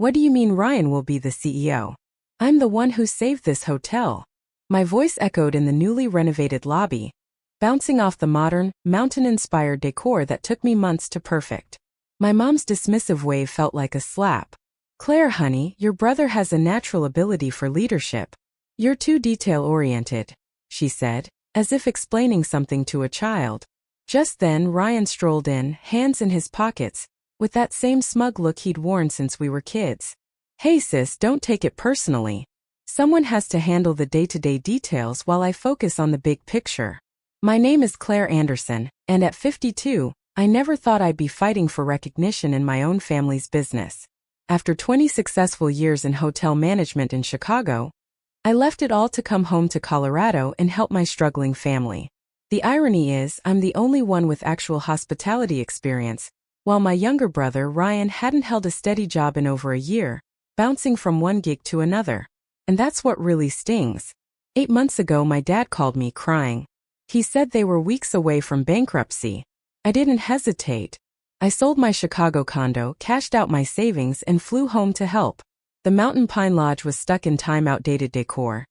What do you mean Ryan will be the CEO? I'm the one who saved this hotel. My voice echoed in the newly renovated lobby, bouncing off the modern, mountain-inspired decor that took me months to perfect. My mom's dismissive wave felt like a slap. Claire, honey, your brother has a natural ability for leadership. You're too detail-oriented, she said, as if explaining something to a child. Just then Ryan strolled in, hands in his pockets, with that same smug look he'd worn since we were kids. Hey sis, don't take it personally. Someone has to handle the day-to-day details while I focus on the big picture. My name is Claire Anderson, and at 52, I never thought I'd be fighting for recognition in my own family's business. After 20 successful years in hotel management in Chicago, I left it all to come home to Colorado and help my struggling family. The irony is, I'm the only one with actual hospitality experience, while my younger brother Ryan hadn't held a steady job in over a year, bouncing from one gig to another. And that's what really stings. 8 months ago my dad called me crying. He said they were weeks away from bankruptcy. I didn't hesitate. I sold my Chicago condo, cashed out my savings, and flew home to help. The Mountain Pine Lodge was stuck in time-outdated decor.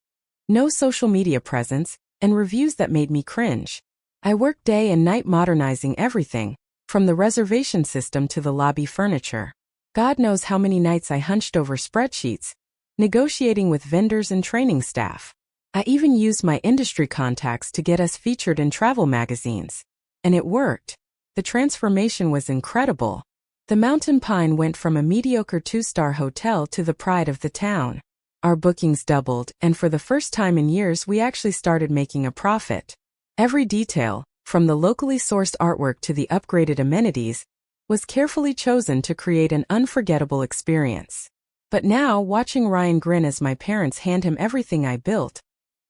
No social media presence, and reviews that made me cringe. I worked day and night modernizing everything, from the reservation system to the lobby furniture. God knows how many nights I hunched over spreadsheets, negotiating with vendors and training staff. I even used my industry contacts to get us featured in travel magazines. And it worked. The transformation was incredible. The Mountain Pine went from a mediocre 2-star hotel to the pride of the town. Our bookings doubled, and for the first time in years we actually started making a profit. Every detail, from the locally sourced artwork to the upgraded amenities, was carefully chosen to create an unforgettable experience. But now, watching Ryan grin as my parents hand him everything I built,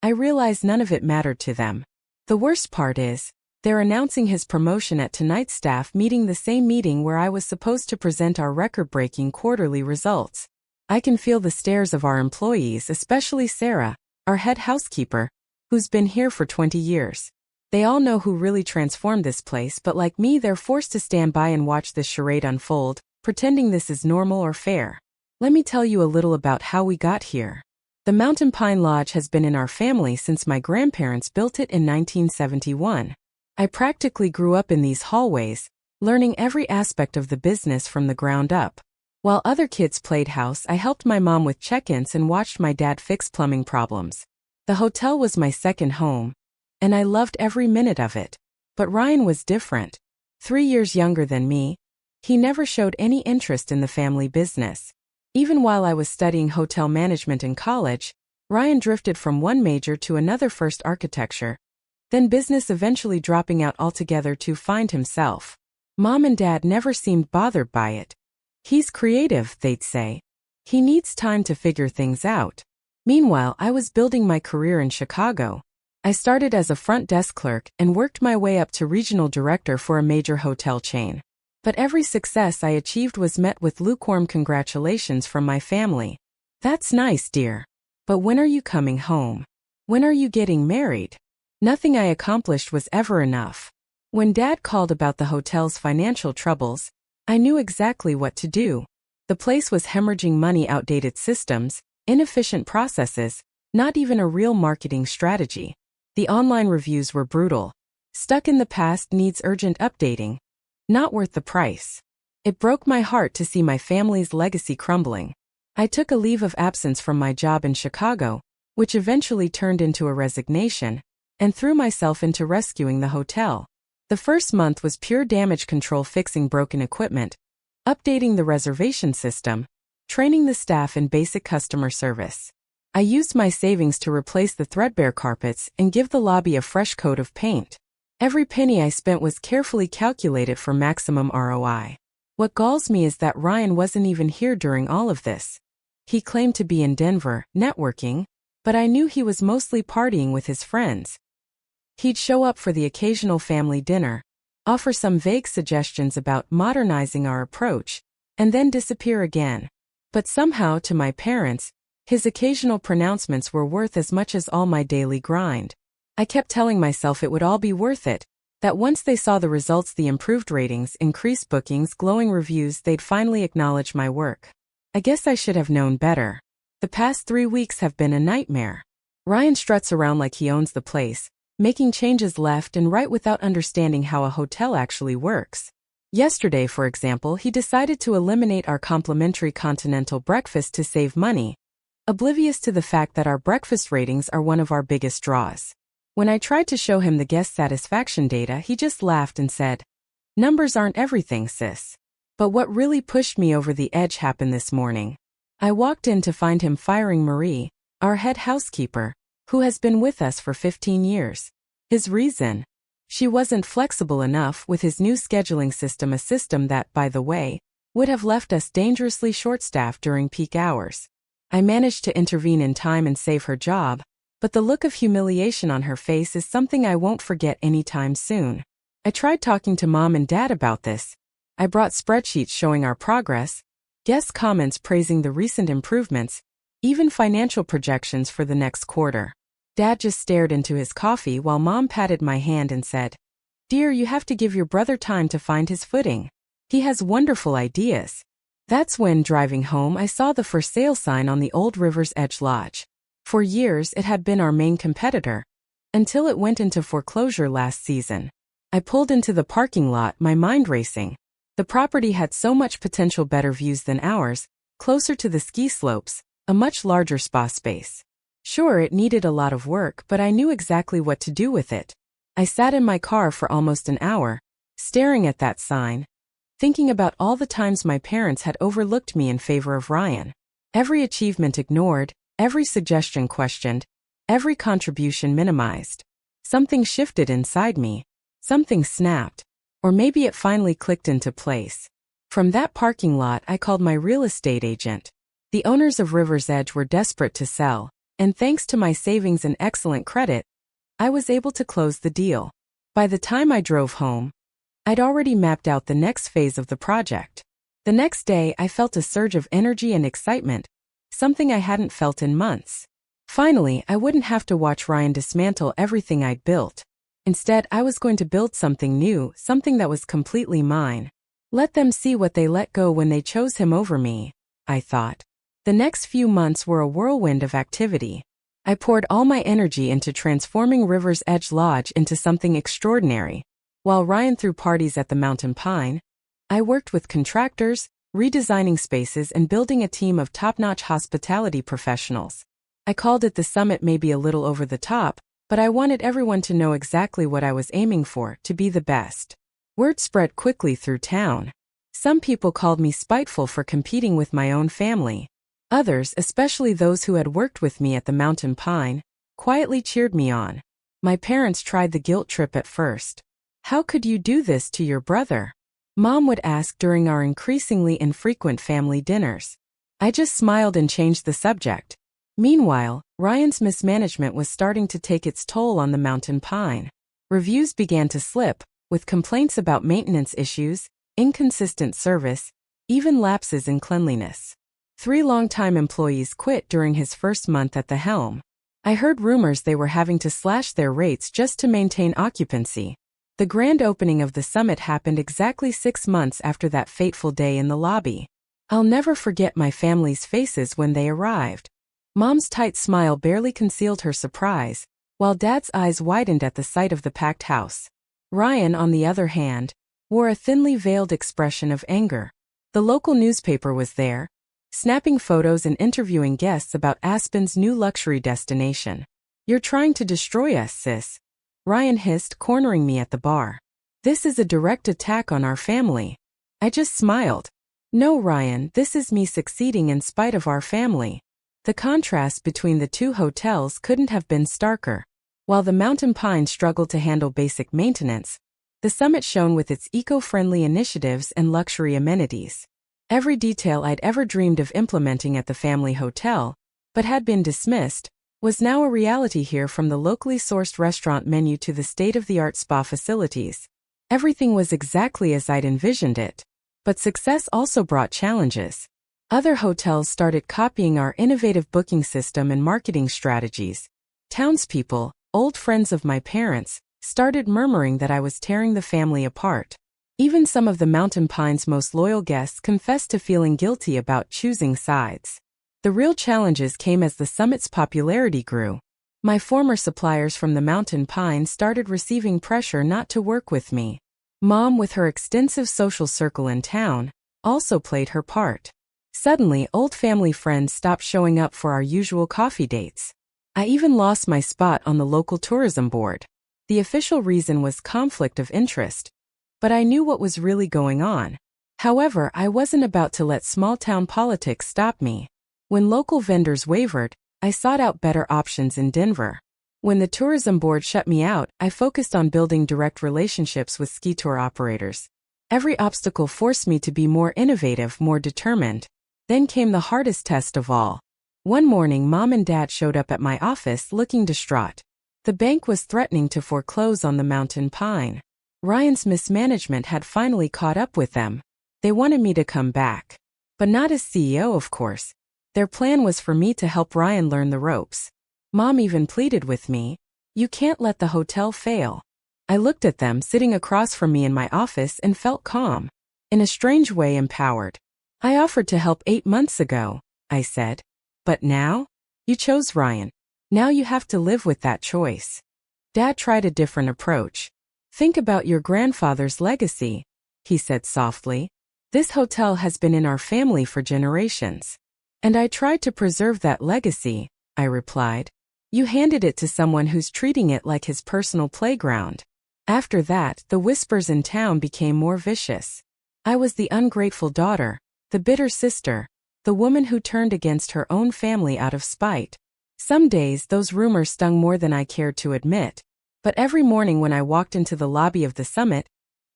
I realize none of it mattered to them. The worst part is, they're announcing his promotion at tonight's staff meeting, the same meeting where I was supposed to present our record-breaking quarterly results. I can feel the stares of our employees, especially Sarah, our head housekeeper, who's been here for 20 years. They all know who really transformed this place, but like me, they're forced to stand by and watch this charade unfold, pretending this is normal or fair. Let me tell you a little about how we got here. The Mountain Pine Lodge has been in our family since my grandparents built it in 1971. I practically grew up in these hallways, learning every aspect of the business from the ground up. While other kids played house, I helped my mom with check-ins and watched my dad fix plumbing problems. The hotel was my second home, and I loved every minute of it. But Ryan was different. 3 years younger than me, he never showed any interest in the family business. Even while I was studying hotel management in college, Ryan drifted from one major to another, first architecture, then business, eventually dropping out altogether to find himself. Mom and Dad never seemed bothered by it. He's creative, they'd say. He needs time to figure things out. Meanwhile, I was building my career in Chicago. I started as a front desk clerk and worked my way up to regional director for a major hotel chain. But every success I achieved was met with lukewarm congratulations from my family. That's nice, dear. But when are you coming home? When are you getting married? Nothing I accomplished was ever enough. When Dad called about the hotel's financial troubles, I knew exactly what to do. The place was hemorrhaging money, outdated systems, inefficient processes, not even a real marketing strategy. The online reviews were brutal. Stuck in the past, needs urgent updating. Not worth the price. It broke my heart to see my family's legacy crumbling. I took a leave of absence from my job in Chicago, which eventually turned into a resignation, and threw myself into rescuing the hotel. The first month was pure damage control, fixing broken equipment, updating the reservation system, training the staff in basic customer service. I used my savings to replace the threadbare carpets and give the lobby a fresh coat of paint. Every penny I spent was carefully calculated for maximum ROI. What galls me is that Ryan wasn't even here during all of this. He claimed to be in Denver, networking, but I knew he was mostly partying with his friends. He'd show up for the occasional family dinner, offer some vague suggestions about modernizing our approach, and then disappear again. But somehow, to my parents, his occasional pronouncements were worth as much as all my daily grind. I kept telling myself it would all be worth it, that once they saw the results, the improved ratings, increased bookings, glowing reviews, they'd finally acknowledge my work. I guess I should have known better. The past 3 weeks have been a nightmare. Ryan struts around like he owns the place, making changes left and right without understanding how a hotel actually works. Yesterday, for example, he decided to eliminate our complimentary continental breakfast to save money, oblivious to the fact that our breakfast ratings are one of our biggest draws. When I tried to show him the guest satisfaction data, he just laughed and said, "Numbers aren't everything, sis." But what really pushed me over the edge happened this morning. I walked in to find him firing Marie, our head housekeeper, who has been with us for 15 years. His reason? She wasn't flexible enough with his new scheduling system, a system that, by the way, would have left us dangerously short-staffed during peak hours. I managed to intervene in time and save her job, but the look of humiliation on her face is something I won't forget anytime soon. I tried talking to Mom and Dad about this. I brought spreadsheets showing our progress, guest comments praising the recent improvements, even financial projections for the next quarter. Dad just stared into his coffee while Mom patted my hand and said, "Dear, you have to give your brother time to find his footing. He has wonderful ideas." That's when, driving home, I saw the for sale sign on the old River's Edge Lodge. For years, it had been our main competitor, until it went into foreclosure last season. I pulled into the parking lot, my mind racing. The property had so much potential, better views than ours, closer to the ski slopes, a much larger spa space. Sure, it needed a lot of work, but I knew exactly what to do with it. I sat in my car for almost an hour, staring at that sign, thinking about all the times my parents had overlooked me in favor of Ryan. Every achievement ignored, every suggestion questioned, every contribution minimized. Something shifted inside me. Something snapped. Or maybe it finally clicked into place. From that parking lot, I called my real estate agent. The owners of River's Edge were desperate to sell, and thanks to my savings and excellent credit, I was able to close the deal. By the time I drove home, I'd already mapped out the next phase of the project. The next day, I felt a surge of energy and excitement, something I hadn't felt in months. Finally, I wouldn't have to watch Ryan dismantle everything I'd built. Instead, I was going to build something new, something that was completely mine. Let them see what they let go when they chose him over me, I thought. The next few months were a whirlwind of activity. I poured all my energy into transforming River's Edge Lodge into something extraordinary. While Ryan threw parties at the Mountain Pine, I worked with contractors, redesigning spaces and building a team of top-notch hospitality professionals. I called it the summit, maybe a little over the top, but I wanted everyone to know exactly what I was aiming for, to be the best. Word spread quickly through town. Some people called me spiteful for competing with my own family. Others, especially those who had worked with me at the Mountain Pine, quietly cheered me on. My parents tried the guilt trip at first. "How could you do this to your brother?" Mom would ask during our increasingly infrequent family dinners. I just smiled and changed the subject. Meanwhile, Ryan's mismanagement was starting to take its toll on the Mountain Pine. Reviews began to slip, with complaints about maintenance issues, inconsistent service, even lapses in cleanliness. 3 longtime employees quit during his first month at the helm. I heard rumors they were having to slash their rates just to maintain occupancy. The grand opening of the summit happened exactly 6 months after that fateful day in the lobby. I'll never forget my family's faces when they arrived. Mom's tight smile barely concealed her surprise, while Dad's eyes widened at the sight of the packed house. Ryan, on the other hand, wore a thinly veiled expression of anger. The local newspaper was there, snapping photos and interviewing guests about Aspen's new luxury destination. "You're trying to destroy us, sis," Ryan hissed, cornering me at the bar. "This is a direct attack on our family." I just smiled. "No, Ryan, this is me succeeding in spite of our family." The contrast between the two hotels couldn't have been starker. While the Mountain Pine struggled to handle basic maintenance, the summit shone with its eco-friendly initiatives and luxury amenities. Every detail I'd ever dreamed of implementing at the family hotel, but had been dismissed, was now a reality here, from the locally sourced restaurant menu to the state-of-the-art spa facilities. Everything was exactly as I'd envisioned it. But success also brought challenges. Other hotels started copying our innovative booking system and marketing strategies. Townspeople, old friends of my parents, started murmuring that I was tearing the family apart. Even some of the Mountain Pine's most loyal guests confessed to feeling guilty about choosing sides. The real challenges came as the summit's popularity grew. My former suppliers from the Mountain Pine started receiving pressure not to work with me. Mom, with her extensive social circle in town, also played her part. Suddenly, old family friends stopped showing up for our usual coffee dates. I even lost my spot on the local tourism board. The official reason was conflict of interest, but I knew what was really going on. However, I wasn't about to let small-town politics stop me. When local vendors wavered, I sought out better options in Denver. When the tourism board shut me out, I focused on building direct relationships with ski tour operators. Every obstacle forced me to be more innovative, more determined. Then came the hardest test of all. One morning, Mom and Dad showed up at my office looking distraught. The bank was threatening to foreclose on the Mountain Pine. Ryan's mismanagement had finally caught up with them. They wanted me to come back. But not as CEO, of course. Their plan was for me to help Ryan learn the ropes. Mom even pleaded with me, "You can't let the hotel fail." I looked at them sitting across from me in my office and felt calm. In a strange way, empowered. "I offered to help 8 months ago," I said. "But now? You chose Ryan. Now you have to live with that choice." Dad tried a different approach. "Think about your grandfather's legacy," he said softly. "This hotel has been in our family for generations. And I tried to preserve that legacy," I replied. "You handed it to someone who's treating it like his personal playground." After that, the whispers in town became more vicious. I was the ungrateful daughter, the bitter sister, the woman who turned against her own family out of spite. Some days those rumors stung more than I cared to admit. But every morning when I walked into the lobby of the summit,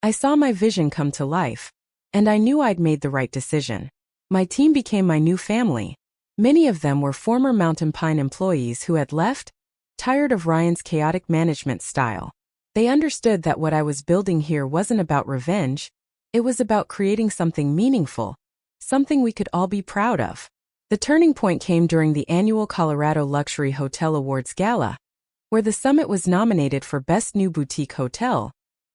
I saw my vision come to life. And I knew I'd made the right decision. My team became my new family. Many of them were former Mountain Pine employees who had left, tired of Ryan's chaotic management style. They understood that what I was building here wasn't about revenge, it was about creating something meaningful, something we could all be proud of. The turning point came during the annual Colorado Luxury Hotel Awards Gala, where the summit was nominated for Best New Boutique Hotel,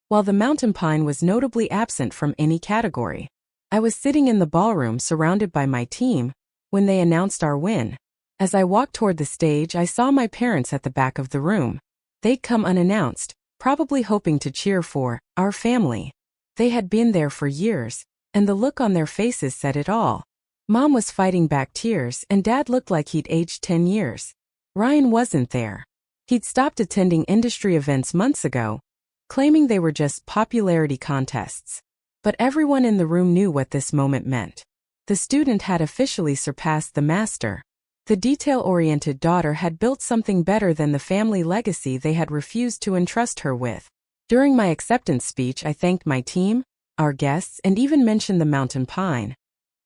while the Mountain Pine was notably absent from any category. I was sitting in the ballroom surrounded by my team when they announced our win. As I walked toward the stage, I saw my parents at the back of the room. They'd come unannounced, probably hoping to cheer for our family. They had been there for years, and the look on their faces said it all. Mom was fighting back tears, and Dad looked like he'd aged 10 years. Ryan wasn't there. He'd stopped attending industry events months ago, claiming they were just popularity contests. But everyone in the room knew what this moment meant. The student had officially surpassed the master. The detail-oriented daughter had built something better than the family legacy they had refused to entrust her with. During my acceptance speech, I thanked my team, our guests, and even mentioned the Mountain Pine,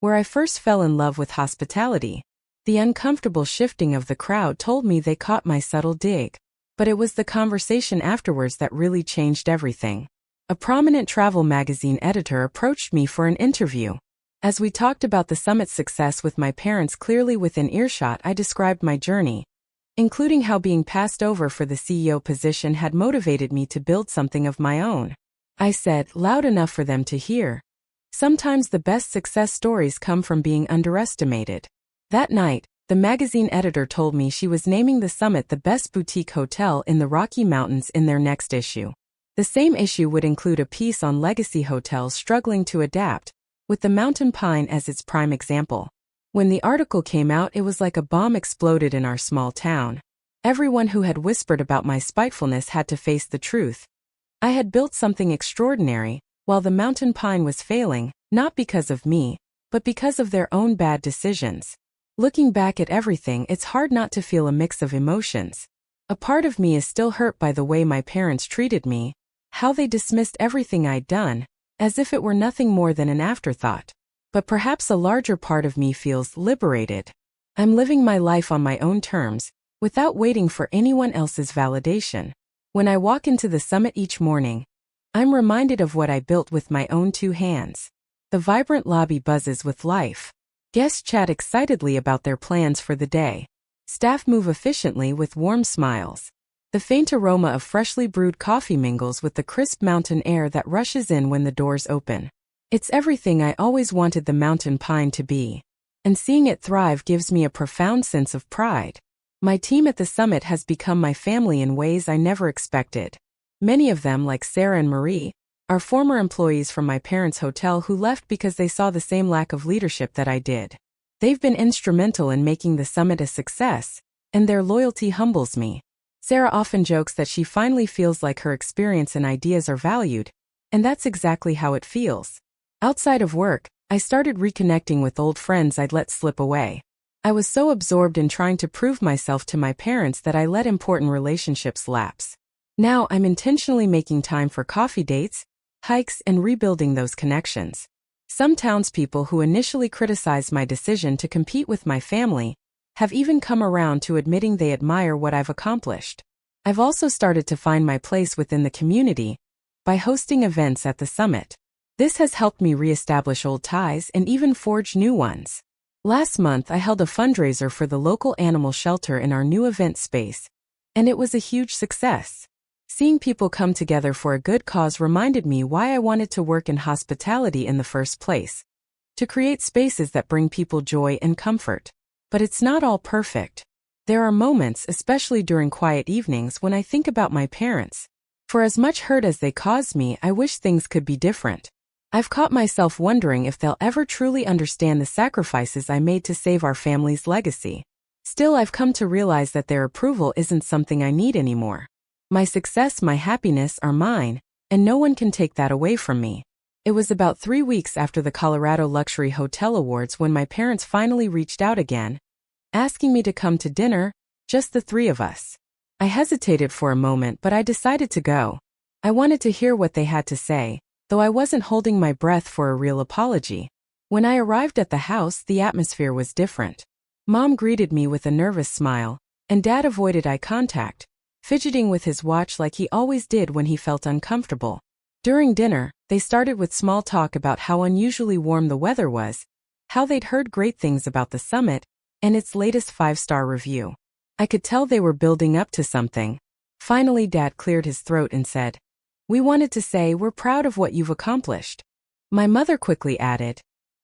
where I first fell in love with hospitality. The uncomfortable shifting of the crowd told me they caught my subtle dig. But it was the conversation afterwards that really changed everything. A prominent travel magazine editor approached me for an interview. As we talked about the summit's success with my parents clearly within earshot, I described my journey, including how being passed over for the CEO position had motivated me to build something of my own. I said, loud enough for them to hear, "Sometimes the best success stories come from being underestimated." That night, the magazine editor told me she was naming the summit the best boutique hotel in the Rocky Mountains in their next issue. The same issue would include a piece on legacy hotels struggling to adapt, with the Mountain Pine as its prime example. When the article came out, it was like a bomb exploded in our small town. Everyone who had whispered about my spitefulness had to face the truth. I had built something extraordinary, while the Mountain Pine was failing, not because of me, but because of their own bad decisions. Looking back at everything, it's hard not to feel a mix of emotions. A part of me is still hurt by the way my parents treated me, how they dismissed everything I'd done, as if it were nothing more than an afterthought. But perhaps a larger part of me feels liberated. I'm living my life on my own terms, without waiting for anyone else's validation. When I walk into the summit each morning, I'm reminded of what I built with my own 2 hands. The vibrant lobby buzzes with life. Guests chat excitedly about their plans for the day. Staff move efficiently with warm smiles. The faint aroma of freshly brewed coffee mingles with the crisp mountain air that rushes in when the doors open. It's everything I always wanted the mountain pine to be. And seeing it thrive gives me a profound sense of pride. My team at the summit has become my family in ways I never expected. Many of them, like Sarah and Marie, are former employees from my parents' hotel who left because they saw the same lack of leadership that I did. They've been instrumental in making the summit a success, and their loyalty humbles me. Sarah often jokes that she finally feels like her experience and ideas are valued, and that's exactly how it feels. Outside of work, I started reconnecting with old friends I'd let slip away. I was so absorbed in trying to prove myself to my parents that I let important relationships lapse. Now I'm intentionally making time for coffee dates, hikes, and rebuilding those connections. Some townspeople who initially criticized my decision to compete with my family have even come around to admitting they admire what I've accomplished. I've also started to find my place within the community by hosting events at the summit. This has helped me reestablish old ties and even forge new ones. Last month I held a fundraiser for the local animal shelter in our new event space, and it was a huge success. Seeing people come together for a good cause reminded me why I wanted to work in hospitality in the first place. To create spaces that bring people joy and comfort. But it's not all perfect. There are moments, especially during quiet evenings, when I think about my parents. For as much hurt as they caused me, I wish things could be different. I've caught myself wondering if they'll ever truly understand the sacrifices I made to save our family's legacy. Still, I've come to realize that their approval isn't something I need anymore. My success, my happiness are mine, and no one can take that away from me. It was about 3 weeks after the Colorado Luxury Hotel Awards when my parents finally reached out again, asking me to come to dinner, just the three of us. I hesitated for a moment, but I decided to go. I wanted to hear what they had to say, though I wasn't holding my breath for a real apology. When I arrived at the house, the atmosphere was different. Mom greeted me with a nervous smile, and Dad avoided eye contact, fidgeting with his watch like he always did when he felt uncomfortable. During dinner, they started with small talk about how unusually warm the weather was, how they'd heard great things about the summit, and its latest 5-star review. I could tell they were building up to something. Finally, Dad cleared his throat and said, "We wanted to say we're proud of what you've accomplished." My mother quickly added,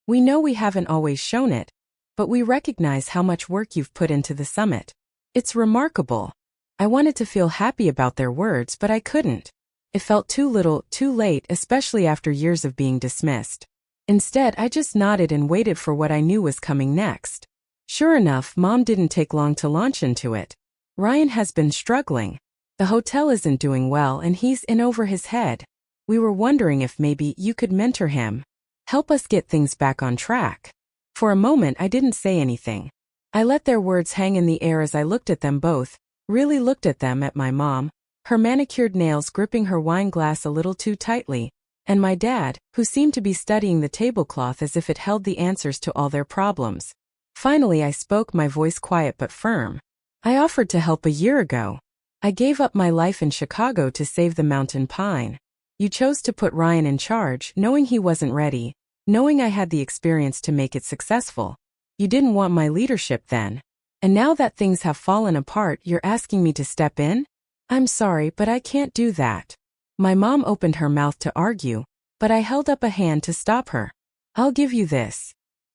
"We know we haven't always shown it, but we recognize how much work you've put into the summit. It's remarkable." I wanted to feel happy about their words, but I couldn't. It felt too little, too late, especially after years of being dismissed. Instead, I just nodded and waited for what I knew was coming next. Sure enough, Mom didn't take long to launch into it. "Ryan has been struggling. The hotel isn't doing well and he's in over his head. We were wondering if maybe you could mentor him. Help us get things back on track." For a moment, I didn't say anything. I let their words hang in the air as I looked at them both, really looked at them, at my mom, her manicured nails gripping her wine glass a little too tightly, and my dad, who seemed to be studying the tablecloth as if it held the answers to all their problems. Finally, I spoke, my voice quiet but firm. "I offered to help a year ago. I gave up my life in Chicago to save the mountain pine. You chose to put Ryan in charge, knowing he wasn't ready, knowing I had the experience to make it successful. You didn't want my leadership then. And now that things have fallen apart, you're asking me to step in? I'm sorry, but I can't do that." My mom opened her mouth to argue, but I held up a hand to stop her. "I'll give you this.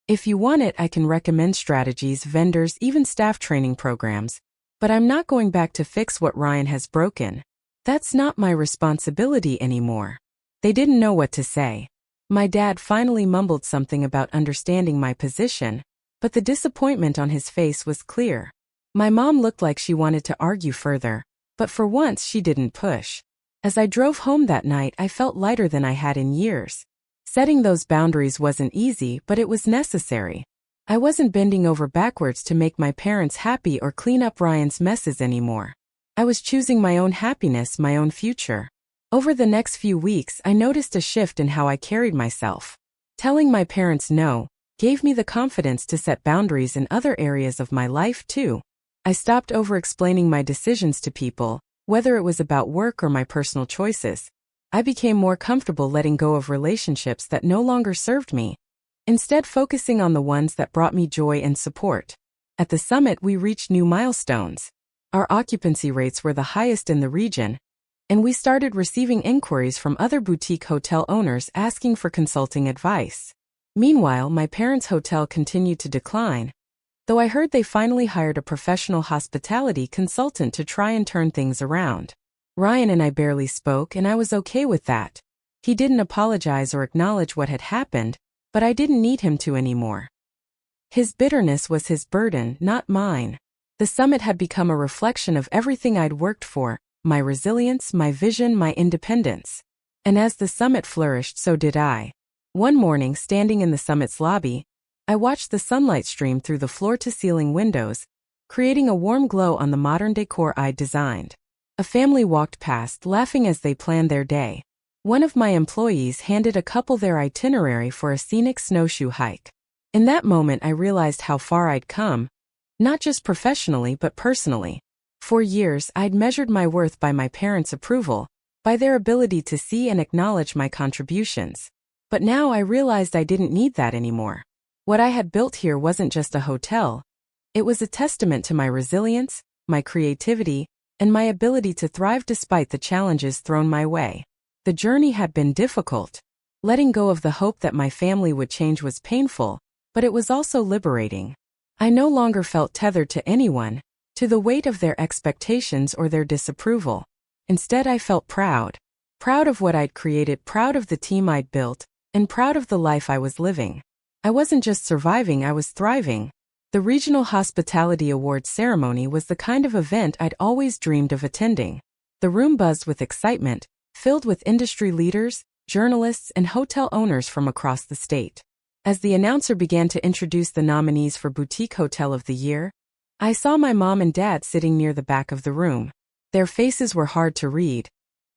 If you want it, I can recommend strategies, vendors, even staff training programs. But I'm not going back to fix what Ryan has broken. That's not my responsibility anymore." They didn't know what to say. My dad finally mumbled something about understanding my position, but the disappointment on his face was clear. My mom looked like she wanted to argue further, but for once she didn't push. As I drove home that night, I felt lighter than I had in years. Setting those boundaries wasn't easy, but it was necessary. I wasn't bending over backwards to make my parents happy or clean up Ryan's messes anymore. I was choosing my own happiness, my own future. Over the next few weeks, I noticed a shift in how I carried myself. Telling my parents no gave me the confidence to set boundaries in other areas of my life too. I stopped over-explaining my decisions to people, whether it was about work or my personal choices. I became more comfortable letting go of relationships that no longer served me, instead focusing on the ones that brought me joy and support. At the summit, we reached new milestones. Our occupancy rates were the highest in the region, and we started receiving inquiries from other boutique hotel owners asking for consulting advice. Meanwhile, my parents' hotel continued to decline, though I heard they finally hired a professional hospitality consultant to try and turn things around. Ryan and I barely spoke, and I was okay with that. He didn't apologize or acknowledge what had happened, but I didn't need him to anymore. His bitterness was his burden, not mine. The summit had become a reflection of everything I'd worked for, my resilience, my vision, my independence. And as the summit flourished, so did I. One morning, standing in the summit's lobby, I watched the sunlight stream through the floor-to-ceiling windows, creating a warm glow on the modern decor I'd designed. A family walked past, laughing as they planned their day. One of my employees handed a couple their itinerary for a scenic snowshoe hike. In that moment, I realized how far I'd come, not just professionally but personally. For years, I'd measured my worth by my parents' approval, by their ability to see and acknowledge my contributions. But now I realized I didn't need that anymore. What I had built here wasn't just a hotel. It was a testament to my resilience, my creativity, and my ability to thrive despite the challenges thrown my way. The journey had been difficult. Letting go of the hope that my family would change was painful, but it was also liberating. I no longer felt tethered to anyone, to the weight of their expectations or their disapproval. Instead, I felt proud. Proud of what I'd created, proud of the team I'd built, and proud of the life I was living. I wasn't just surviving, I was thriving. The Regional Hospitality Awards ceremony was the kind of event I'd always dreamed of attending. The room buzzed with excitement, filled with industry leaders, journalists, and hotel owners from across the state. As the announcer began to introduce the nominees for Boutique Hotel of the Year, I saw my mom and dad sitting near the back of the room. Their faces were hard to read,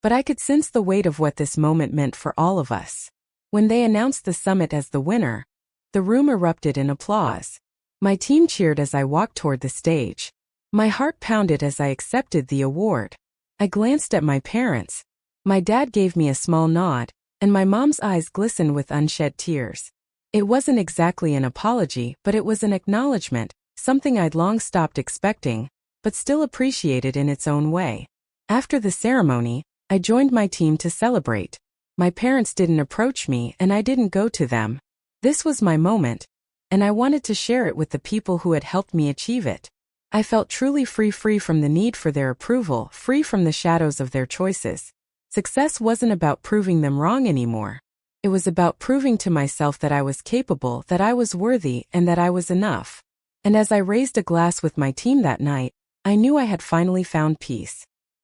but I could sense the weight of what this moment meant for all of us. When they announced the summit as the winner, the room erupted in applause. My team cheered as I walked toward the stage. My heart pounded as I accepted the award. I glanced at my parents. My dad gave me a small nod, and my mom's eyes glistened with unshed tears. It wasn't exactly an apology, but it was an acknowledgement, something I'd long stopped expecting, but still appreciated in its own way. After the ceremony, I joined my team to celebrate. My parents didn't approach me, and I didn't go to them. This was my moment, and I wanted to share it with the people who had helped me achieve it. I felt truly free from the need for their approval, free from the shadows of their choices. Success wasn't about proving them wrong anymore. It was about proving to myself that I was capable, that I was worthy, and that I was enough. And as I raised a glass with my team that night, I knew I had finally found peace.